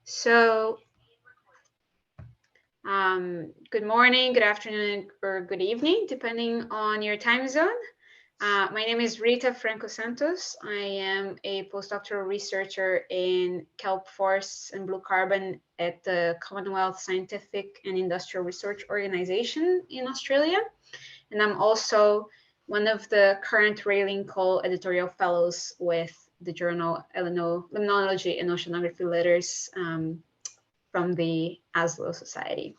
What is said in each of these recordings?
So, good morning, good afternoon, or good evening, depending on your time zone. My name is Rita Franco-Santos. I am a postdoctoral researcher in kelp forests and blue carbon at the Commonwealth Scientific and Industrial Research Organization in Australia. And I'm also one of the current Railing Cole editorial fellows with the journal Eleanor, Limnology and Oceanography Letters from the ASLO Society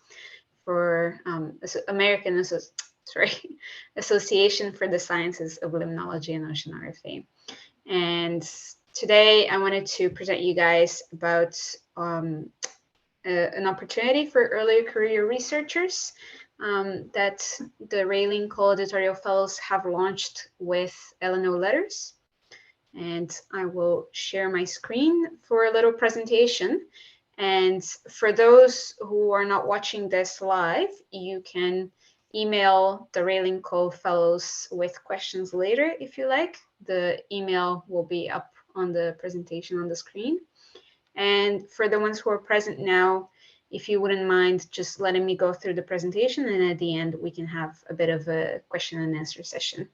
for American Association for the Sciences of Limnology and Oceanography. And today I wanted to present you guys about an opportunity for early career researchers that the Railing Cole Editorial Fellows have launched with Eleanor Letters. And I will share my screen for a little presentation. And for those who are not watching this live, you can email the Railing Cole Fellows with questions later if you like. The email will be up on the presentation on the screen. And for the ones who are present now, if you wouldn't mind just letting me go through the presentation, and at the end we can have a bit of a question and answer session.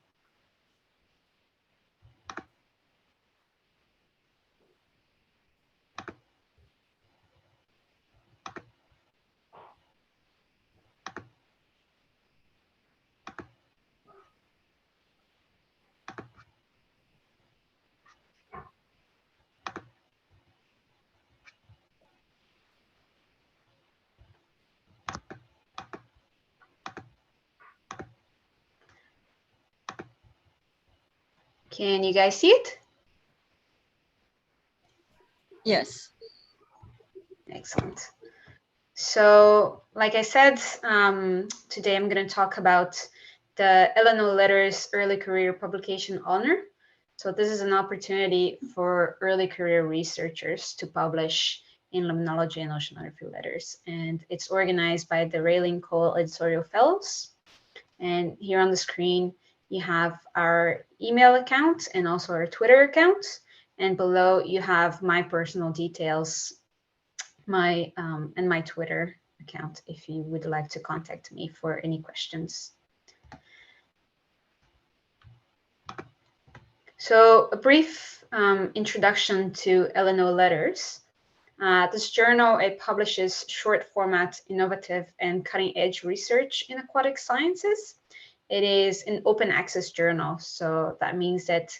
Can you guys see it? Yes. Excellent. So, like I said, today I'm going to talk about the Eleanor Letters Early Career Publication Honor. So this is an opportunity for early career researchers to publish in limnology and oceanography letters. And it's organized by the Railing Cole Editorial Fellows. And here on the screen, you have our email account and also our Twitter account. And below you have my personal details, my Twitter account if you would like to contact me for any questions. So a brief introduction to Eleanor Letters. This journal, it publishes short format, innovative and cutting edge research in aquatic sciences. It is an open access journal. So that means that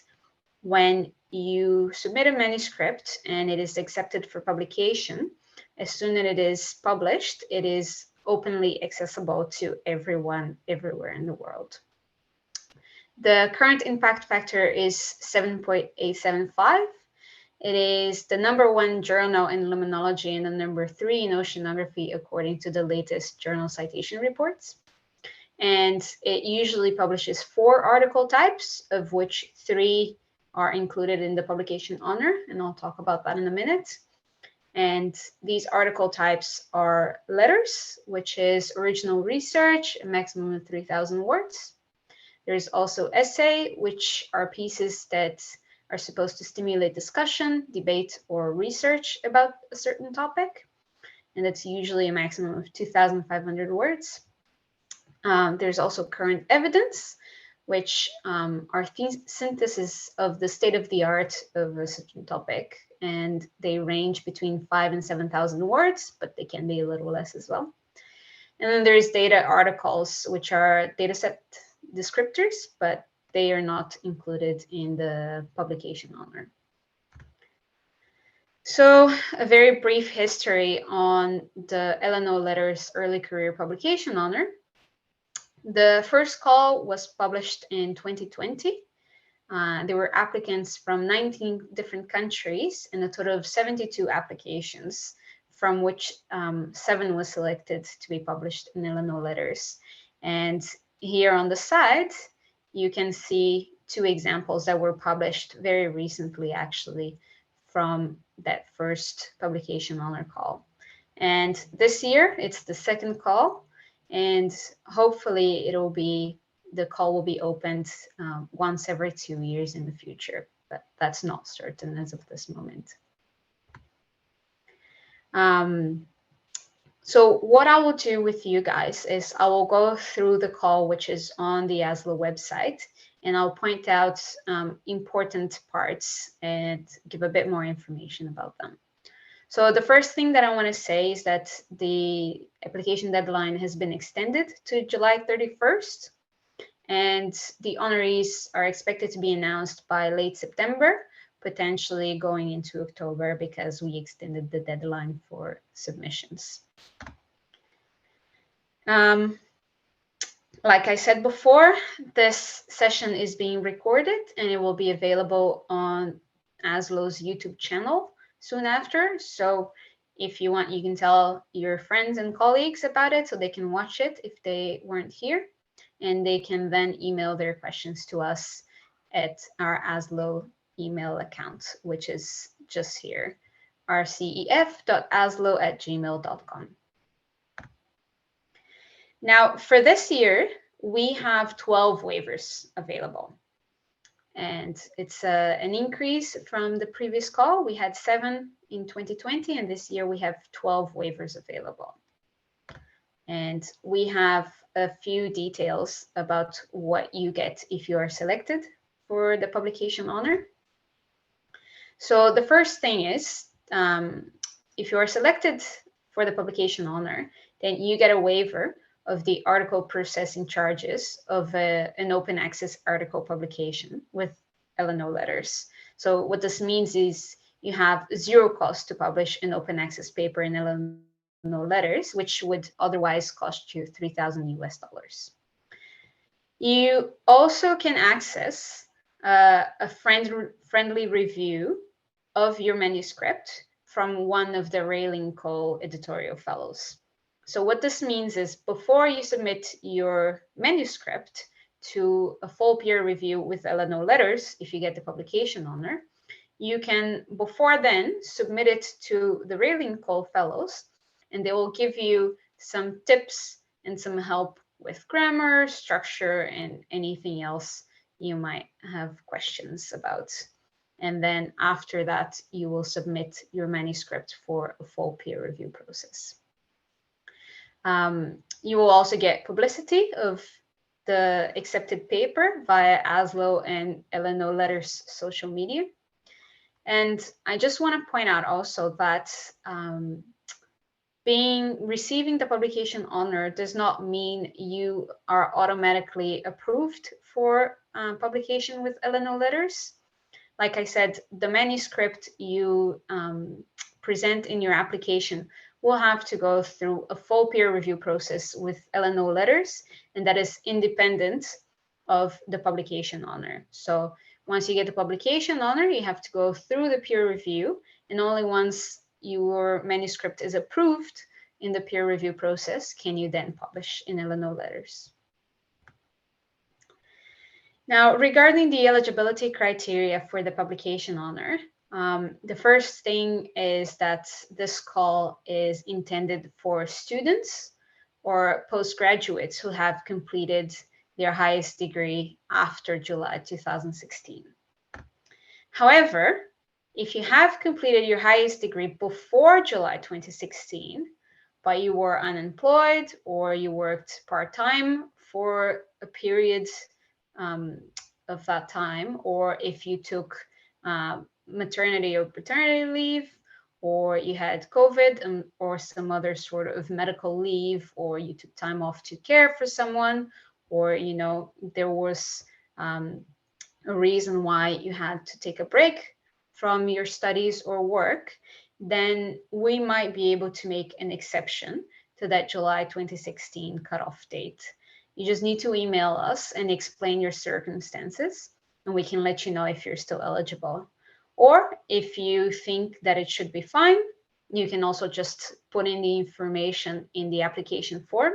when you submit a manuscript and it is accepted for publication, as soon as it is published, it is openly accessible to everyone, everywhere in the world. The current impact factor is 7.875. It is the #1 journal in limnology and the #3 in oceanography, according to the latest journal citation reports. And it usually publishes 4 article types, of which 3 are included in the publication honor, and I'll talk about that in a minute. And these article types are letters, which is original research, a maximum of 3,000 words. There's also essay, which are pieces that are supposed to stimulate discussion, debate, or research about a certain topic. And that's usually a maximum of 2,500 words. There's also current evidence, which are synthesis of the state of the art of a certain topic. And they range between 5,000 and 7,000 words, but they can be a little less as well. And then there's data articles, which are dataset descriptors, but they are not included in the publication honor. So a very brief history on the Eleanor Letters Early Career Publication Honor. The first call was published in 2020. There were applicants from 19 different countries and a total of 72 applications, from which 7 was selected to be published in Eleanor Letters. And here on the side, you can see 2 examples that were published very recently, actually, from that first publication honor call. And this year, it's the second call, and hopefully the call will be opened once every 2 years in the future, but that's not certain as of this moment. So what I will do with you guys is I will go through the call, which is on the ASLO website, and I'll point out important parts and give a bit more information about them. So the first thing that I want to say is that the application deadline has been extended to July 31st, and the honorees are expected to be announced by late September, potentially going into October because we extended the deadline for submissions. Like I said before, this session is being recorded and it will be available on ASLO's YouTube channel soon after. So if you want, you can tell your friends and colleagues about it so they can watch it if they weren't here. And they can then email their questions to us at our ASLO email account, which is just here, rcef.aslo@gmail.com. Now, for this year, we have 12 waivers available. And it's an increase from the previous call. We had 7 in 2020, and this year we have 12 waivers available. And we have a few details about what you get if you are selected for the publication honor. So the first thing is, if you are selected for the publication honor, then you get a waiver of the article processing charges of an open access article publication with Eleanor letters. So what this means is you have 0 cost to publish an open access paper in Eleanor letters, which would otherwise cost you $3,000 US. You also can access a friendly review of your manuscript from one of the Railing Co. editorial fellows. So what this means is before you submit your manuscript to a full peer review with Eleanor letters, if you get the publication honor, you can before then submit it to the Railing Co. fellows, and they will give you some tips and some help with grammar, structure, and anything else you might have questions about. And then after that, you will submit your manuscript for a full peer review process. You will also get publicity of the accepted paper via ASLO and Eleanor Letters social media. And I just want to point out also that receiving the publication honor does not mean you are automatically approved for publication with Eleanor Letters. Like I said, the manuscript you present in your application will have to go through a full peer review process with Eleanor letters, and that is independent of the publication honor. So once you get the publication honor, you have to go through the peer review, and only once your manuscript is approved in the peer review process can you then publish in Eleanor letters. Now, regarding the eligibility criteria for the publication honor, the first thing is that this call is intended for students or postgraduates who have completed their highest degree after July 2016. However, if you have completed your highest degree before July 2016, but you were unemployed or you worked part-time for a period of that time, or if you took maternity or paternity leave, or you had COVID or some other sort of medical leave, or you took time off to care for someone, or there was a reason why you had to take a break from your studies or work, then we might be able to make an exception to that July 2016 cutoff date. You just need to email us and explain your circumstances, and we can let you know if you're still eligible. Or if you think that it should be fine, you can also just put in the information in the application form,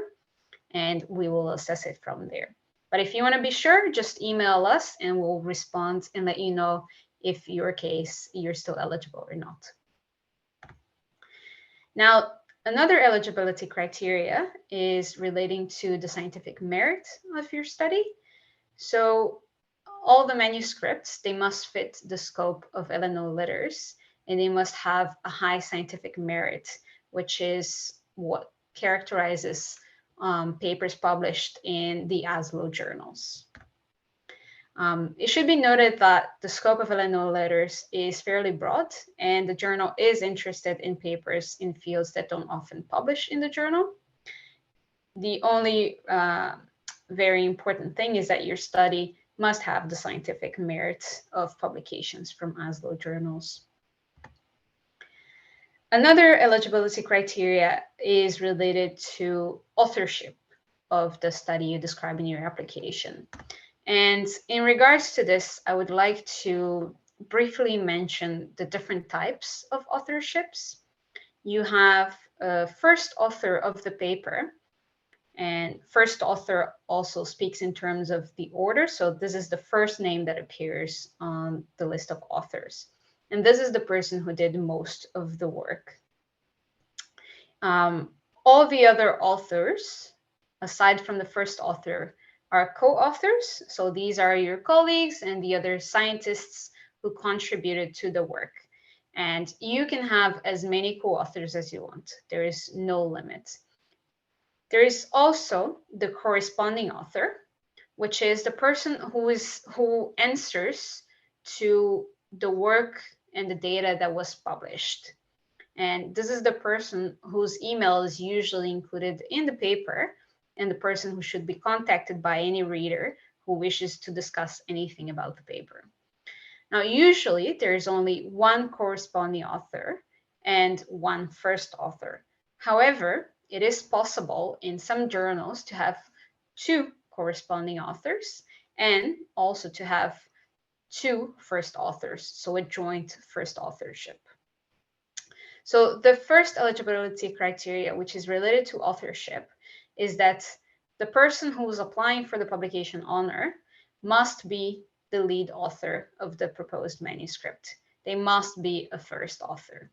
and we will assess it from there. But if you want to be sure, just email us and we'll respond and let you know if your case, you're still eligible or not. Now, another eligibility criteria is relating to the scientific merit of your study. So all the manuscripts, they must fit the scope of Eleanor letters, and they must have a high scientific merit, which is what characterizes papers published in the ASLO journals. It should be noted that the scope of Eleanor letters is fairly broad, and the journal is interested in papers in fields that don't often publish in the journal. The only very important thing is that your study must have the scientific merit of publications from ASLO journals. Another eligibility criteria is related to authorship of the study you describe in your application. And in regards to this, I would like to briefly mention the different types of authorships. You have a first author of the paper, and first author also speaks in terms of the order. So this is the first name that appears on the list of authors. And this is the person who did most of the work. All the other authors, aside from the first author, are co-authors. So these are your colleagues and the other scientists who contributed to the work. And you can have as many co-authors as you want. There is no limit. There is also the corresponding author, which is the person who answers to the work and the data that was published. And this is the person whose email is usually included in the paper, and the person who should be contacted by any reader who wishes to discuss anything about the paper. Now, usually there's only one corresponding author and one first author. However, it is possible in some journals to have two corresponding authors and also to have two first authors, so a joint first authorship. So the first eligibility criteria, which is related to authorship, is that the person who is applying for the publication honor must be the lead author of the proposed manuscript. They must be a first author.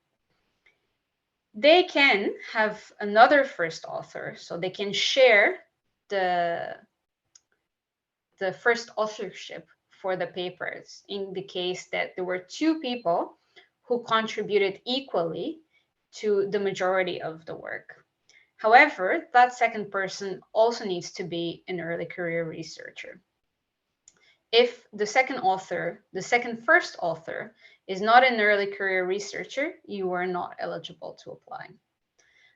They can have another first author, so they can share the first authorship for the papers in the case that there were two people who contributed equally to the majority of the work. However, that second person also needs to be an early career researcher. If the second first author is not an early career researcher, you are not eligible to apply.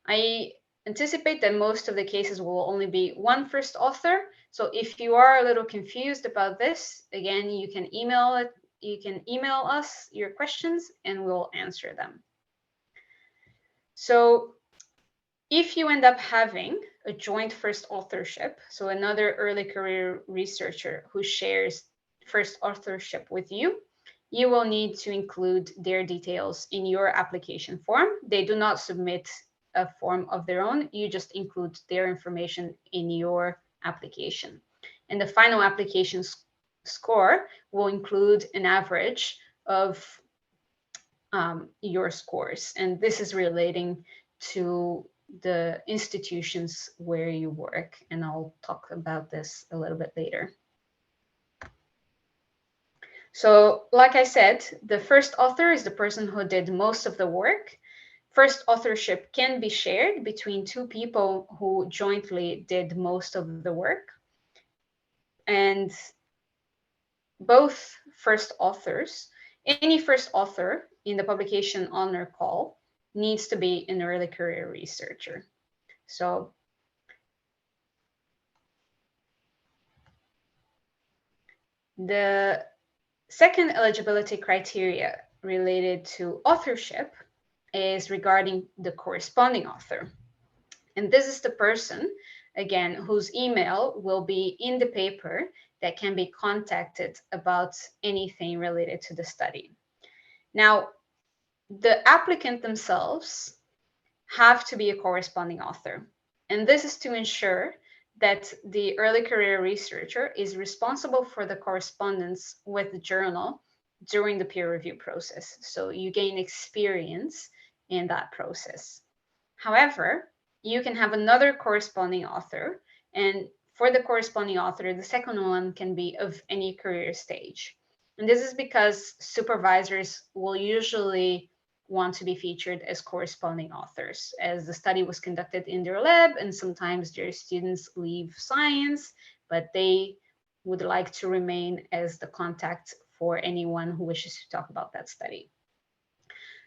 I anticipate that most of the cases will only be one first author. So if you are a little confused about this, again, you can email us your questions and we'll answer them. So if you end up having a joint first authorship, so another early career researcher who shares first authorship with you, you will need to include their details in your application form. They do not submit a form of their own. You just include their information in your application. And the final application score will include an average of your scores. And this is relating to the institutions where you work. And I'll talk about this a little bit later. So like I said, the first author is the person who did most of the work. First authorship can be shared between two people who jointly did most of the work. And both first authors, any first author in the publication honor call needs to be an early career researcher. So the second eligibility criteria related to authorship is regarding the corresponding author. And this is the person, again, whose email will be in the paper that can be contacted about anything related to the study. Now, the applicant themselves have to be a corresponding author. And this is to ensure that the early career researcher is responsible for the correspondence with the journal during the peer review process. So you gain experience in that process. However, you can have another corresponding author, and for the corresponding author, the second one can be of any career stage. And this is because supervisors will usually want to be featured as corresponding authors, as the study was conducted in their lab and sometimes their students leave science, but they would like to remain as the contact for anyone who wishes to talk about that study.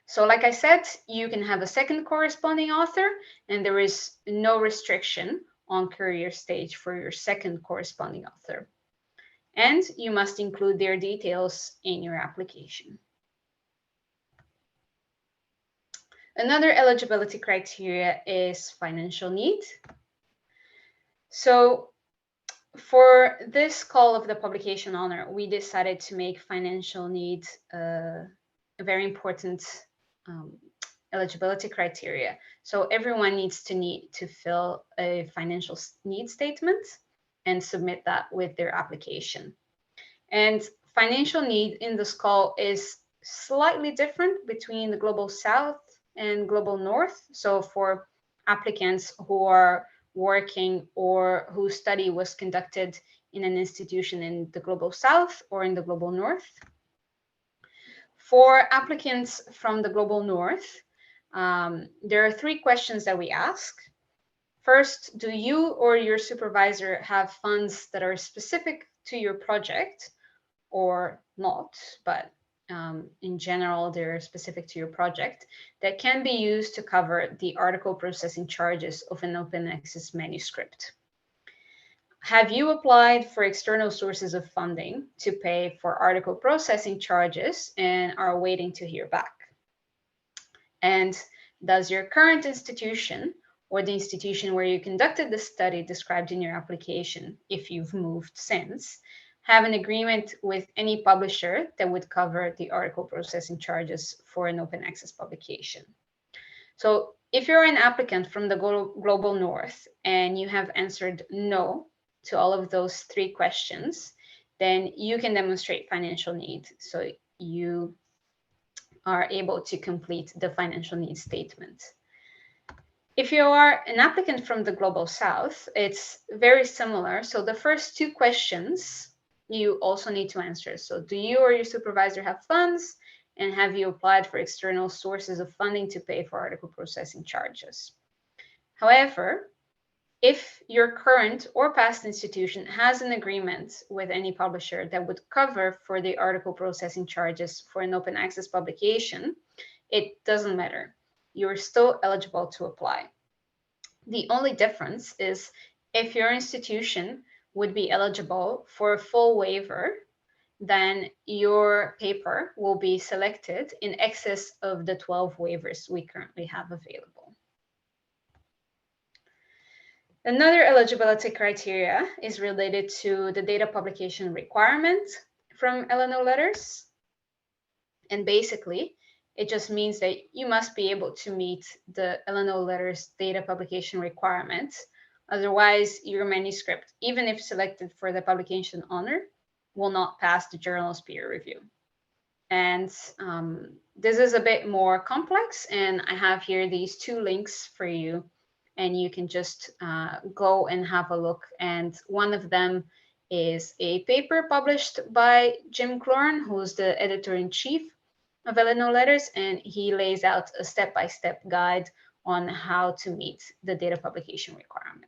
So like I said, you can have a second corresponding author, and there is no restriction on career stage for your second corresponding author. And you must include their details in your application. Another eligibility criteria is financial need. So for this call of the publication honor, we decided to make financial need a very important eligibility criteria. So everyone needs to fill a financial need statement and submit that with their application. And financial need in this call is slightly different between the Global South and Global North. So for applicants who are working or whose study was conducted in an institution in the Global South or in the Global North. For applicants from the Global North, there are 3 questions that we ask. First, do you or your supervisor have funds that are specific to your project or not, but in general, they're specific to your project, that can be used to cover the article processing charges of an open access manuscript? Have you applied for external sources of funding to pay for article processing charges and are waiting to hear back? And does your current institution or the institution where you conducted the study described in your application, if you've moved since, have an agreement with any publisher that would cover the article processing charges for an open access publication? So if you're an applicant from the Global North and you have answered no to all of those 3 questions, then you can demonstrate financial need. So you are able to complete the financial need statement. If you are an applicant from the Global South, it's very similar. So the first 2 questions you also need to answer. So do you or your supervisor have funds? And have you applied for external sources of funding to pay for article processing charges? However, if your current or past institution has an agreement with any publisher that would cover for the article processing charges for an open access publication, it doesn't matter. You're still eligible to apply. The only difference is if your institution would be eligible for a full waiver, then your paper will be selected in excess of the 12 waivers we currently have available. Another eligibility criteria is related to the data publication requirement from Eleanor letters. And basically, it just means that you must be able to meet the Eleanor letters data publication requirements. Otherwise, your manuscript, even if selected for the publication honor, will not pass the journal's peer review. And this is a bit more complex, and I have here these 2 links for you, and you can just go and have a look. And one of them is a paper published by Jim Cloran, who's the editor-in-chief of Eleanor Letters, and he lays out a step-by-step guide on how to meet the data publication requirement.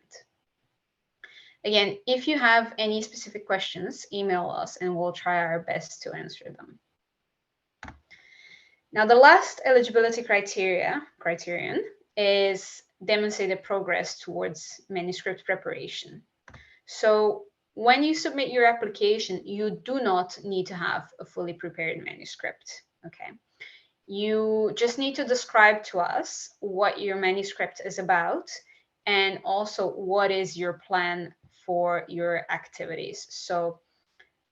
Again, if you have any specific questions, email us and we'll try our best to answer them. Now, the last eligibility criterion is demonstrated progress towards manuscript preparation. So when you submit your application, you do not need to have a fully prepared manuscript, okay? You just need to describe to us what your manuscript is about and also what is your plan for your activities. So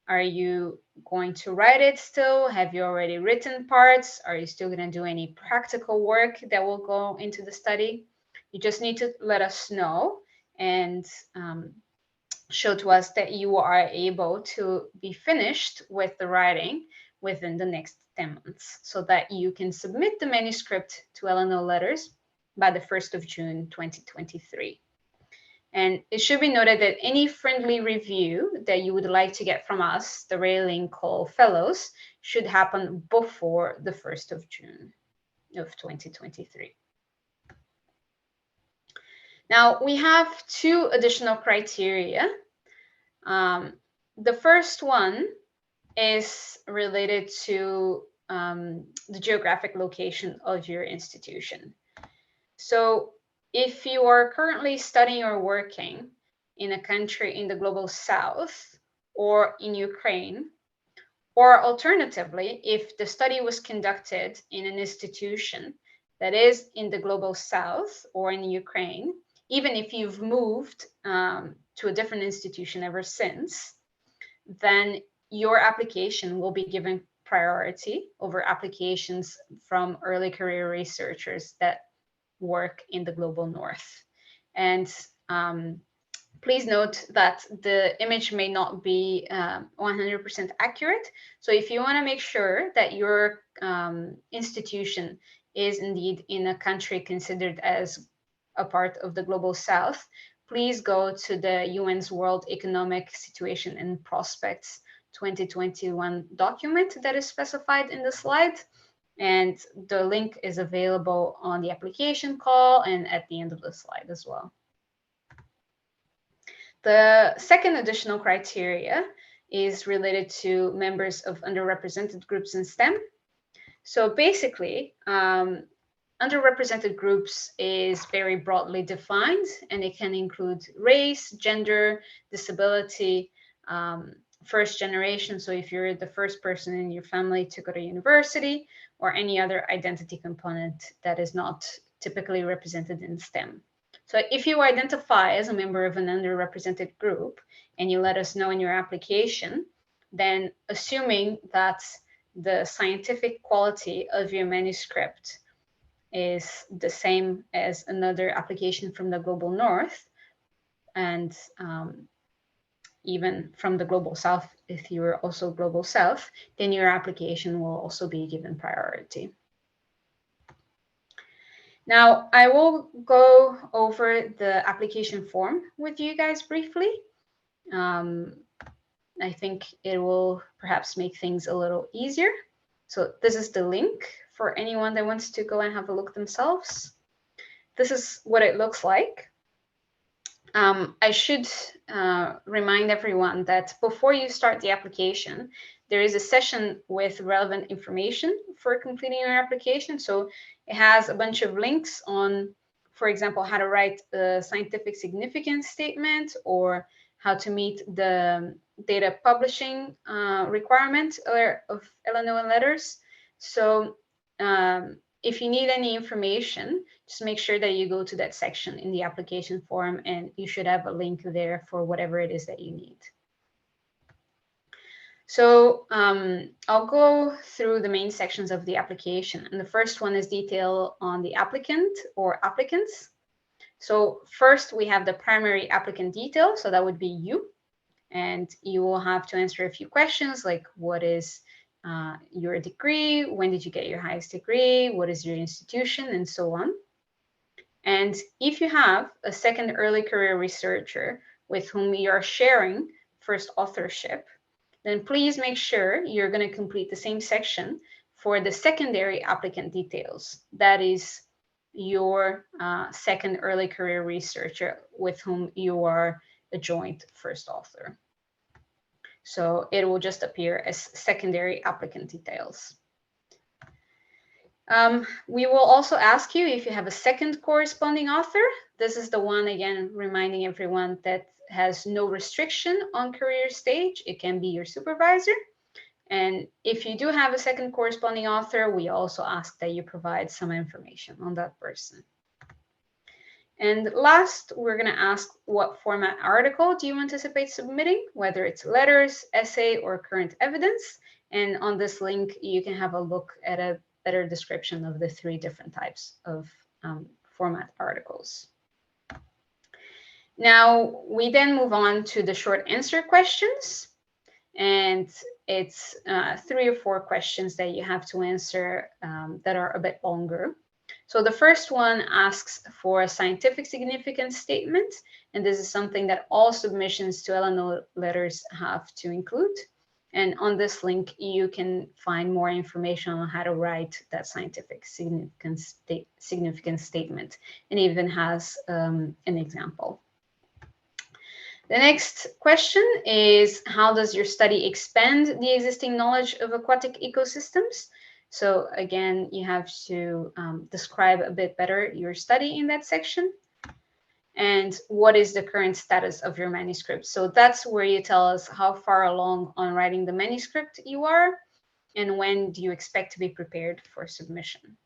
are you going to write it still? Have you already written parts? Are you still going to do any practical work that will go into the study? You just need to let us know and show to us that you are able to be finished with the writing within the next 10 months so that you can submit the manuscript to Eleanor Letters by the 1st of June 2023. And it should be noted that any friendly review that you would like to get from us, the Railing Call Fellows, should happen before the 1st of June. of 2023. Now, we have two additional criteria. The first one is related to the geographic location of your institution. So if you are currently studying or working in a country in the global south or in Ukraine, or alternatively, if the study was conducted in an institution that is in the global south or in Ukraine, even if you've moved to a different institution ever since, then your application will be given priority over applications from early career researchers that work in the global north. And please note that the image may not be 100% accurate. So if you want to make sure that your institution is indeed in a country considered as a part of the global south, please go to the UN's World Economic Situation and Prospects 2021 document that is specified in the slide. And the link is available on the application call and at the end of the slide as well. The second additional criteria is related to members of underrepresented groups in STEM. So basically, underrepresented groups is very broadly defined, and it can include race, gender, disability, first generation. So if you're the first person in your family to go to university, or any other identity component that is not typically represented in STEM. So if you identify as a member of an underrepresented group and you let us know in your application, then assuming that the scientific quality of your manuscript is the same as another application from the global north, and even from the global south, if you're also global south, then your application will also be given priority. Now, I will go over the application form with you guys briefly. I think it will perhaps make things a little easier. So this is the link for anyone that wants to go and have a look themselves. This is what it looks like. I should remind everyone that before you start the application, there is a session with relevant information for completing your application. So it has a bunch of links on, for example, how to write a scientific significance statement or how to meet the data publishing requirement of Eleanor letters. So if you need any information, just make sure that you go to that section in the application form, and you should have a link there for whatever it is that you need. So I'll go through the main sections of the application. And the first one is detail on the applicant or applicants. So first we have the primary applicant detail. So that would be you. And you will have to answer a few questions like what is your degree, when did you get your highest degree, what is your institution, and so on. And if you have a second early career researcher with whom you are sharing first authorship, then please make sure you're going to complete the same section for the secondary applicant details. That is your second early career researcher with whom you are a joint first author. So it will just appear as secondary applicant details. We will also ask you if you have a second corresponding author. This is the one, again, reminding everyone that has no restriction on career stage. It can be your supervisor. And if you do have a second corresponding author, we also ask that you provide some information on that person. And last, we're going to ask what format article do you anticipate submitting, whether it's letters, essay, or current evidence. And on this link, you can have a look at a better description of the 3 different types of format articles. Now, we then move on to the short answer questions. And it's 3 or 4 questions that you have to answer that are a bit longer. So the first one asks for a scientific significance statement, and this is something that all submissions to Eleanor letters have to include. And on this link, you can find more information on how to write that scientific significance statement, and even has an example. The next question is, how does your study expand the existing knowledge of aquatic ecosystems? So again, you have to describe a bit better your study in that section. And what is the current status of your manuscript? So that's where you tell us how far along on writing the manuscript you are, and when do you expect to be prepared for submission.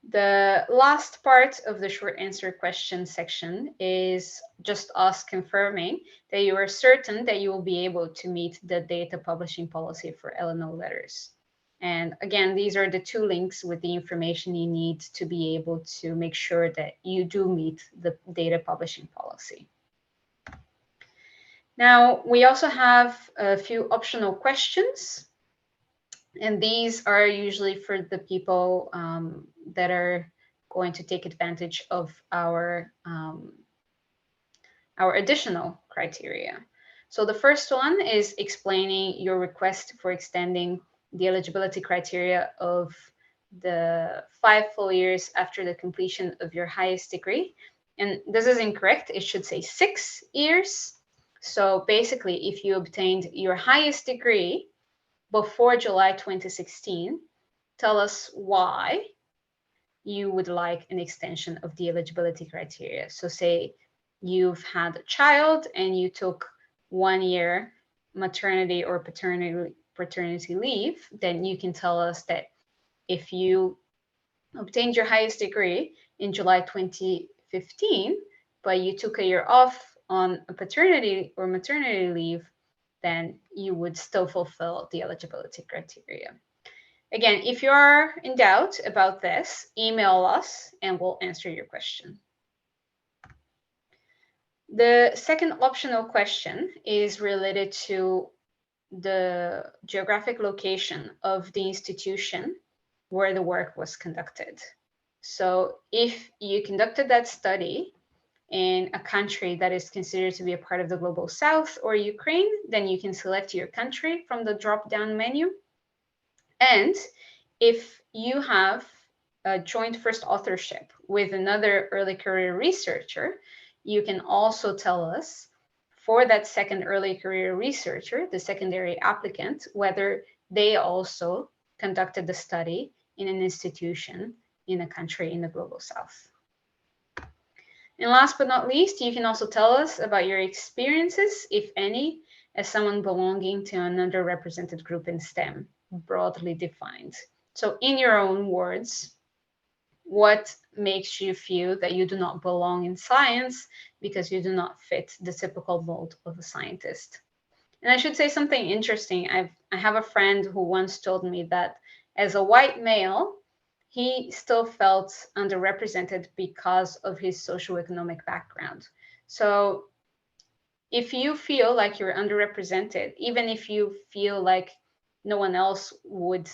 The last part of the short answer question section is just us confirming that you are certain that you will be able to meet the data publishing policy for Eleanor letters. And again, these are the two links with the information you need to be able to make sure that you do meet the data publishing policy. Now, we also have a few optional questions, and these are usually for the people that are going to take advantage of our additional criteria. So the first one is explaining your request for extending the eligibility criteria of the 5 full years after the completion of your highest degree. And this is incorrect. It should say 6 years. So basically, if you obtained your highest degree before July 2016, tell us why you would like an extension of the eligibility criteria. So say you've had a child and you took 1 year maternity or paternity leave, then you can tell us that if you obtained your highest degree in July 2015, but you took a year off on a paternity or maternity leave, then you would still fulfill the eligibility criteria. Again, if you are in doubt about this, email us and we'll answer your question. The second optional question is related to the geographic location of the institution where the work was conducted. So if you conducted that study in a country that is considered to be a part of the Global South or Ukraine, then you can select your country from the drop-down menu. And if you have a joint first authorship with another early career researcher, you can also tell us for that second early career researcher, the secondary applicant, whether they also conducted the study in an institution in a country in the Global South. And last but not least, you can also tell us about your experiences, if any, as someone belonging to an underrepresented group in STEM, broadly defined. So in your own words, what makes you feel that you do not belong in science because you do not fit the typical mold of a scientist? And I should say something interesting. I have a friend who once told me that as a white male, he still felt underrepresented because of his socioeconomic background. So if you feel like you're underrepresented, even if you feel like no one else would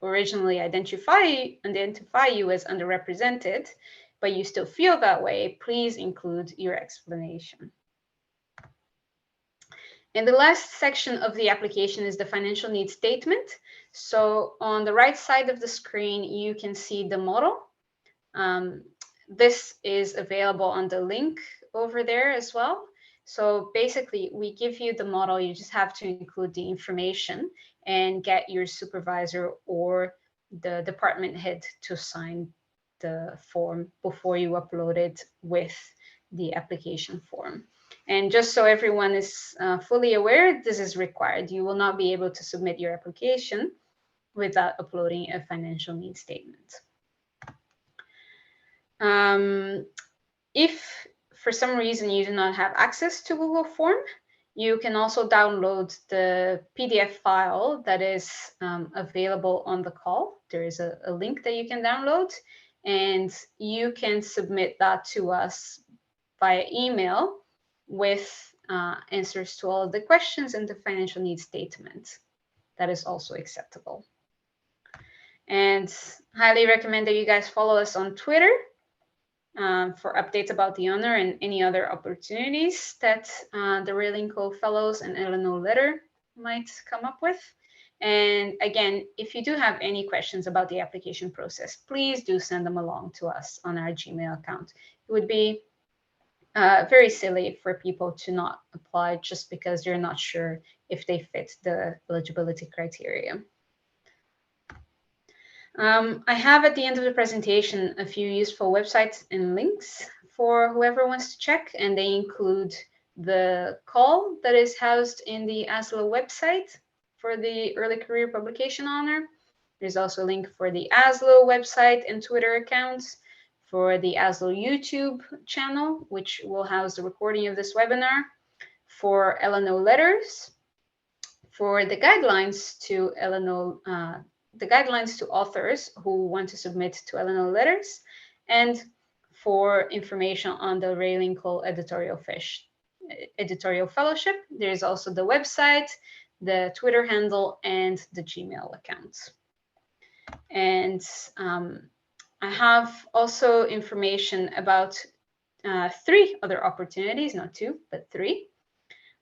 originally identify you as underrepresented, but you still feel that way, please include your explanation. And the last section of the application is the financial needs statement. So on the right side of the screen, you can see the model. This is available on the link over there as well. So basically, we give you the model. You just have to include the information and get your supervisor or the department head to sign the form before you upload it with the application form. And just so everyone is fully aware, this is required. You will not be able to submit your application without uploading a financial needs statement. If for some reason you do not have access to Google Form, you can also download the PDF file that is available on the call. There is a link that you can download, and you can submit that to us via email with answers to all of the questions and the financial needs statement. That is also acceptable. And highly recommend that you guys follow us on Twitter. for updates about the honor and any other opportunities that the Railing Co Fellows and Eleanor letter might come up with. And again, if you do have any questions about the application process, please do send them along to us on our Gmail account. It would be very silly for people to not apply just because you're not sure if they fit the eligibility criteria. I have at the end of the presentation a few useful websites and links for whoever wants to check, and they include the call that is housed in the ASLO website for the Early Career Publication Honor. There's also a link for the ASLO website and Twitter accounts, for the ASLO YouTube channel, which will house the recording of this webinar, for Eleanor letters, for the guidelines to Eleanor, the guidelines to authors who want to submit to Eleanor letters, and for information on the Railing Co editorial fellowship. There's also the website, the Twitter handle, and the Gmail account. And I have also information about 3 other opportunities, not 2, but 3.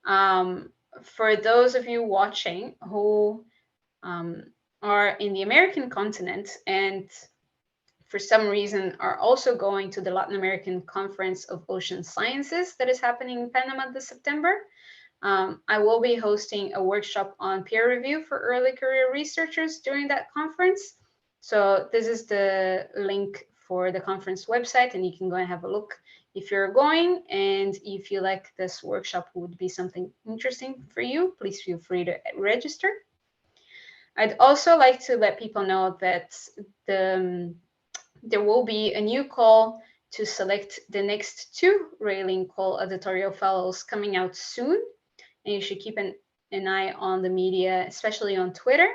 For those of you watching who are in the American continent and for some reason are also going to the Latin American Conference of Ocean Sciences that is happening in Panama this September, I will be hosting a workshop on peer review for early career researchers during that conference. So this is the link for the conference website, and you can go and have a look if you're going and you feel like this workshop would be something interesting for you. Please feel free to register. I'd also like to let people know that there will be a new call to select the next 2 Railing Co editorial fellows coming out soon. And you should keep an eye on the media, especially on Twitter.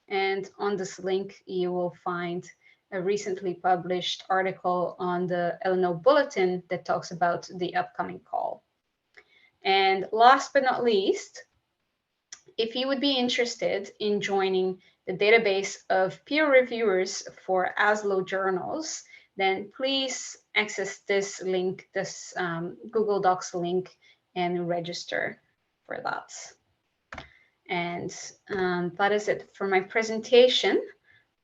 And on this link, you will find a recently published article on the Eleanor Bulletin that talks about the upcoming call. And last but not least, if you would be interested in joining the database of peer reviewers for ASLO journals, then please access this link, this Google Docs link, and register for that. And that is it for my presentation.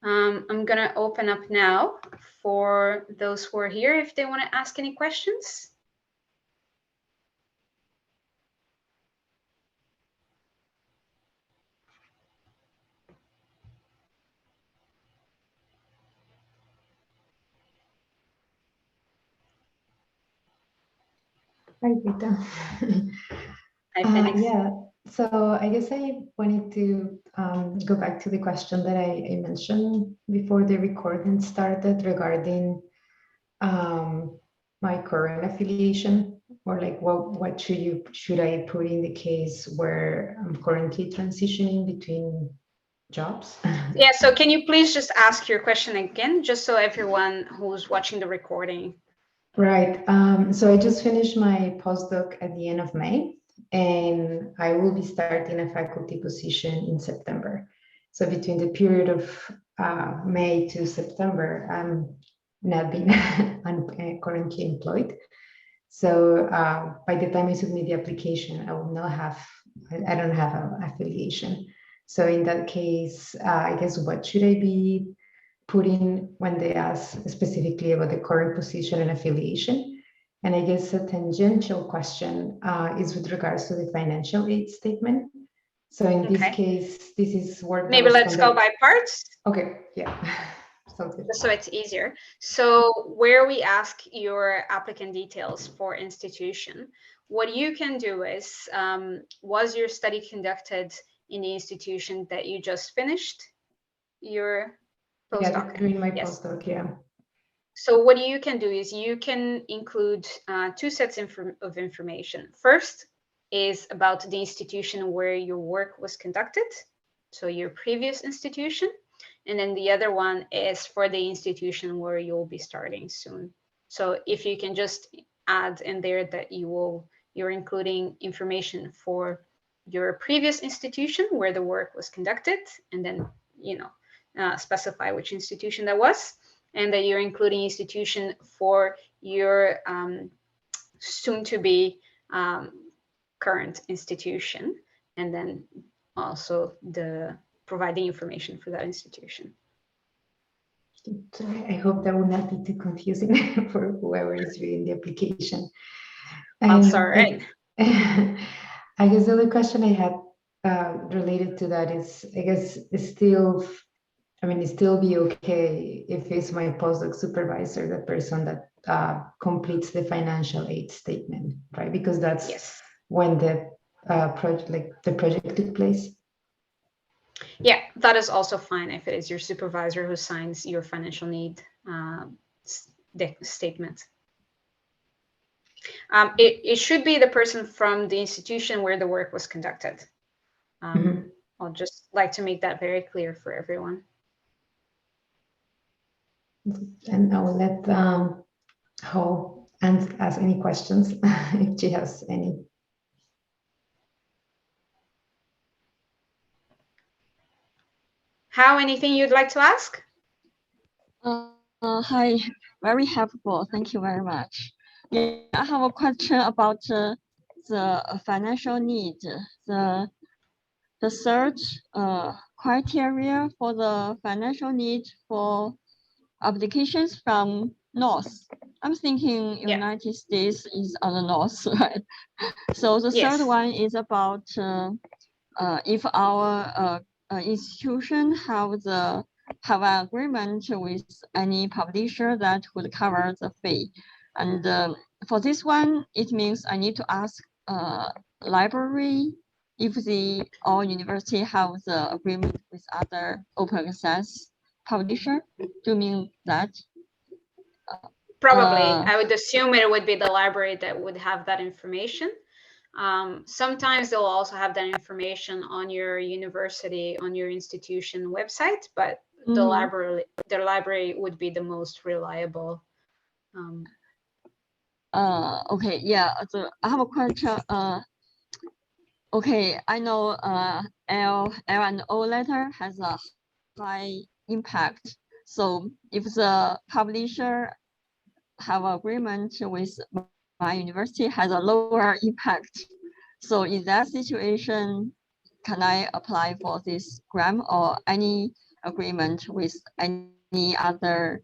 I'm going to open up now for those who are here if they want to ask any questions. Hi, Rita. Yeah, so I guess I wanted to go back to the question that I mentioned before the recording started regarding my current affiliation, or like what should I put in the case where I'm currently transitioning between jobs? Yeah, so can you please just ask your question again, just so everyone who's watching the recording. Right. So I just finished my postdoc at the end of May, and I will be starting a faculty position in September. So between the period of May to September, I'm not being currently employed. So by the time I submit the application, I will not have, I don't have an affiliation. So in that case, I guess what should I be putting when they ask specifically about the current position and affiliation? And I guess a tangential question is with regards to the financial aid statement. So in this case, this is work. Maybe let's go by parts. Okay, yeah. So it's easier. So where we ask your applicant details for institution, what you can do is, was your study conducted in the institution that you just finished your postdoc? Yeah, during my postdoc, yeah. So what you can do is you can include 2 sets of information. First is about the institution where your work was conducted, so your previous institution. And then the other one is for the institution where you'll be starting soon. So if you can just add in there that you're including information for your previous institution where the work was conducted, and then specify which institution that was, and that you're including institution for your soon-to-be current institution, and then also provide the information for that institution. I hope that will not be too confusing for whoever is reading the application. That's all right. I guess the other question I had related to that is, I guess, it's still, I mean, it still be okay if it's my postdoc supervisor, the person that completes the financial aid statement, right? Because that's Yes. when the project took place. Yeah, that is also fine if it is your supervisor who signs your financial need statement. It should be the person from the institution where the work was conducted. I'll just like to make that very clear for everyone. And I will let Ho ask any questions if she has any. How, anything you'd like to ask? Hi, very helpful. Thank you very much. Yeah, I have a question about the financial need, the search criteria for the financial need for applications from North. I'm thinking United States is on the North, right? So the third one is about if our institution have an agreement with any publisher that would cover the fee. And for this one, it means I need to ask library if or university have the agreement with other open access publisher. Do you mean that? Probably. I would assume it would be the library that would have that information. Sometimes they'll also have that information on your university, on your institution website, but the library would be the most reliable. Okay, yeah. So I have a question. Okay, I know L&O letter has a high impact. So if the publisher have agreement with my university has a lower impact. So in that situation, can I apply for this grant or any agreement with any other,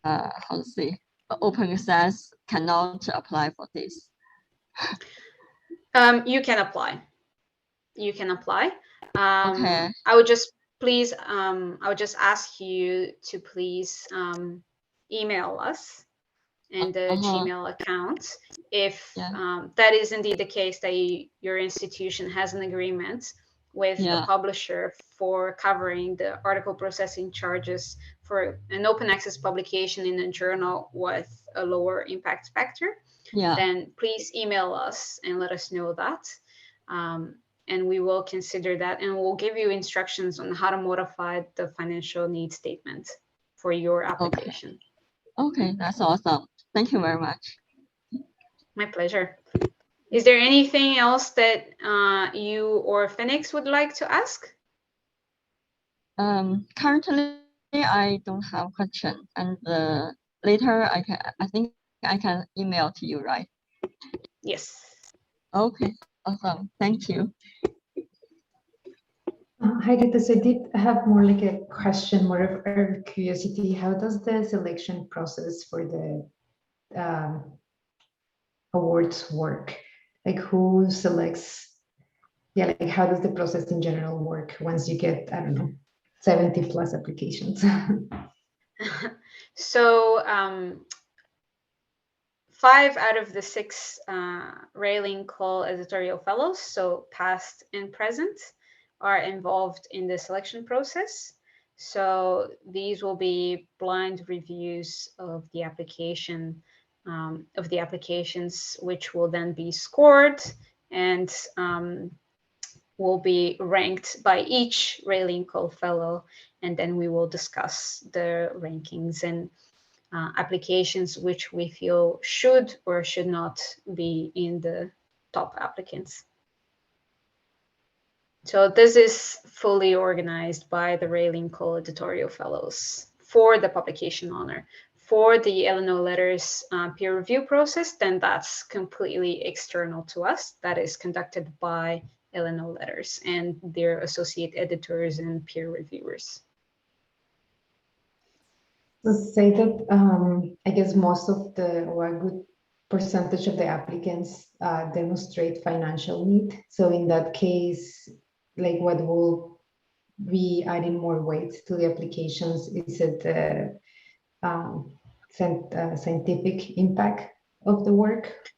how to say, open access cannot apply for this? You can apply. You can apply. Okay. I would just please, I would just ask you to please email us and the Gmail account if that is indeed the case, that your institution has an agreement with the publisher for covering the article processing charges for an open access publication in a journal with a lower impact factor. Then please email us and let us know that. And we will consider that, and we'll give you instructions on how to modify the financial need statement for your application. Okay, that's awesome. Thank you very much. My pleasure. Is there anything else that you or Phoenix would like to ask? Currently, I don't have question, and later I think I can email to you, right? Yes. Okay, awesome. Thank you. Hi, Rita. So I did have more like a question, more of curiosity. How does the selection process for the awards work? Like who selects? Yeah, like how does the process in general work once you get, I don't know, 70 plus applications? So 5 out of the 6 Railing Call editorial fellows, so past and present, are involved in the selection process. So these will be blind reviews of the application, of the applications, which will then be scored and will be ranked by each Railing Call fellow, and then we will discuss the rankings and applications which we feel should or should not be in the top applicants. So this is fully organized by the Railing Call editorial fellows for the publication honor. for the Eleanor letters peer review process, then that's completely external to us. That is conducted by Eleanor letters and their associate editors and peer reviewers. So say that I guess most of the, or a good percentage of the applicants demonstrate financial need. So in that case, like what will be adding more weight to the applications? Is it the scientific impact of the work?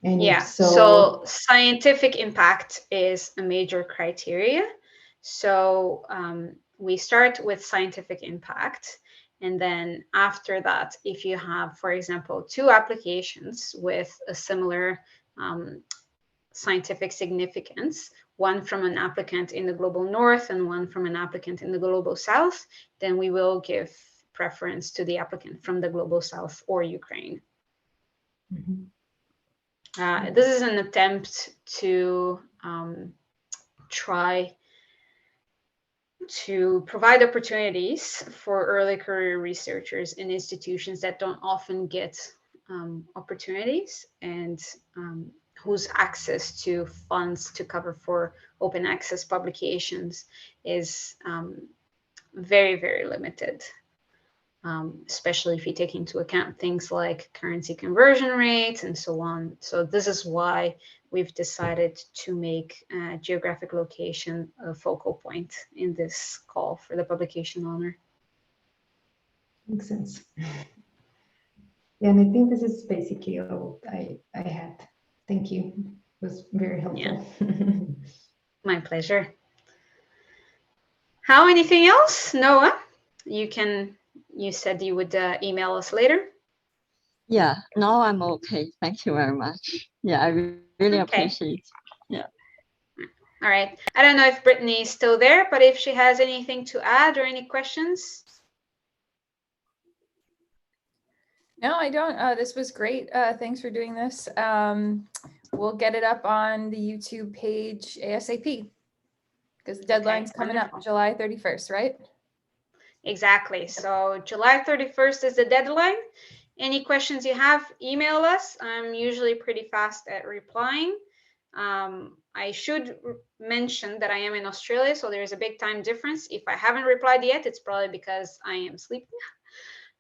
And yeah, so scientific impact is a major criteria. So we start with scientific impact. And then after that, if you have, for example, 2 applications with a similar scientific significance, one from an applicant in the global north and one from an applicant in the global south, then we will give preference to the applicant from the global south or Ukraine. Mm-hmm. This is an attempt to try to provide opportunities for early career researchers in institutions that don't often get opportunities and whose access to funds to cover for open access publications is very, very limited. Especially if you take into account things like currency conversion rates and so on. So this is why we've decided to make geographic location a focal point in this call for the publication honor. Makes sense. Yeah, and I think this is basically all I had. Thank you. It was very helpful. Yeah. My pleasure. How, anything else? Noah, you said you would email us later. Yeah, no, I'm okay. Thank you very much. Yeah, I really appreciate it. Yeah. All right. I don't know if Brittany is still there, but if she has anything to add or any questions. No, I don't. This was great. Thanks for doing this. We'll get it up on the YouTube page ASAP because the deadline's coming up July 31st, right? Exactly. So July 31st is the deadline. Any questions you have, email us. I'm usually pretty fast at replying. I should mention that I am in Australia, so there's a big time difference. If I haven't replied yet, it's probably because I am sleeping.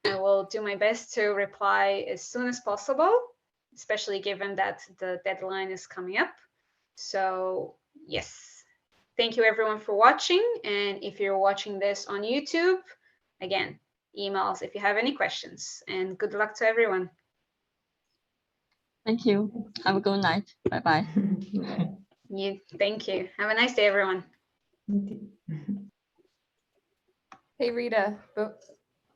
I will do my best to reply as soon as possible, especially given that the deadline is coming up. So yes, thank you everyone for watching. And if you're watching this on YouTube, again, emails if you have any questions, and good luck to everyone. Thank you. Have a good night. Bye-bye. Thank you. Have a nice day, everyone. Hey, Rita.